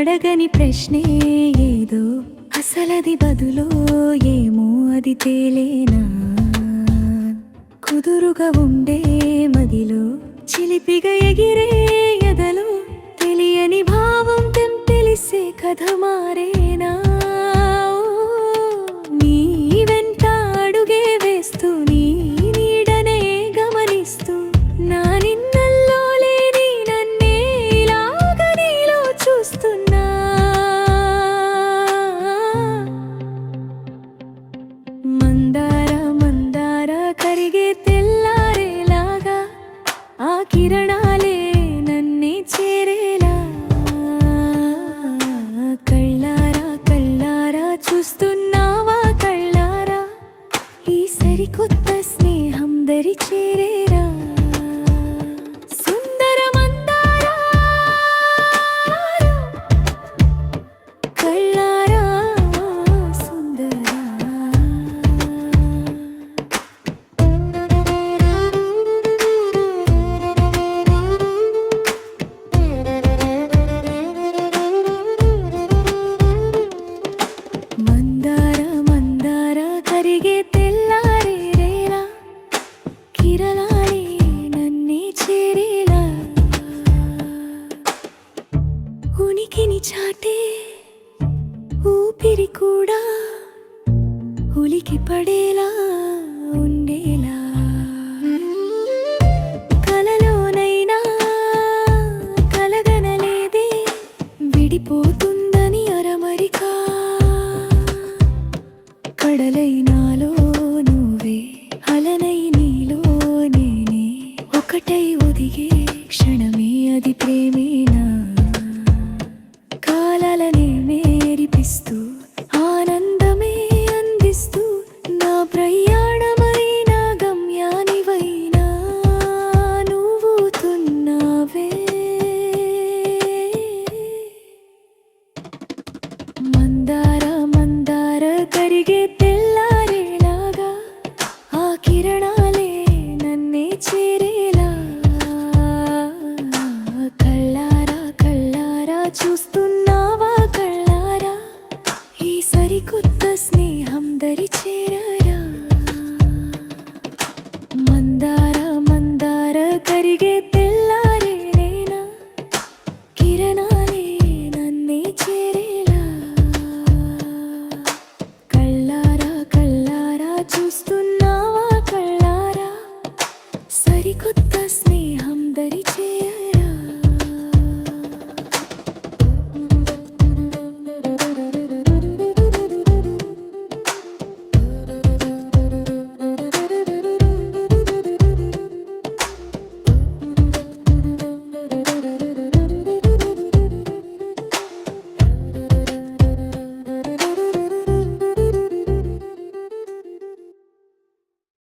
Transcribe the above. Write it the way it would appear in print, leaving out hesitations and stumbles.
అడగని ప్రశ్నే ఏదో అసలది బదులో ఏమో అది తేలేనా కుదురుగా ఉండే మదిలో చిలిపిగా ఎగిరే ఎదలో తెలియని భావం తెలిసే కథ మారేనా నీ వెంట అడుగే వేస్తూ నీ నీడనే గమనిస్తూ నా నిన్నల్లో లేని నన్నే ఇలాగ నీలో చూస్తున్నా మందార మందార కరిగే తెల్లారేలాగా ఆ కిరణాలే నన్నే చేరేలా కళ్ళారా కళ్ళారా చూస్తున్నావా కళ్ళారా ఈ సరికొత్త స్నేహం దరి చేరేరా సుందర మందారా కళ్ళారా సుందరా మందార మందార కరిగే తెల్లారేలా కిరణాలే నన్నే చేరేలా ఉనికిని చాటే ఊపిరి కూడా ఉలికి పడేలా ఉండేలా కలలోనైనా కలగనలేదే విడిపోతుందని అరమరికా కడలైనాలో నువ్వే అలనై నీలో నేనే ఒకటై ఒదిగే క్షణమే అది ప్రేమేనా కాలాలనే మేరిపిస్తూ ఆనందమే అందిస్తూ నా ప్రయాణమైన గమ్యానివైనా నువ్వుతున్నావే మందార మందార కరిగే తెల్లారేలాగా ఆ కిరణాలే నన్నే చేరేలా కళ్ళారా కళ్ళారా చూస్తున్నా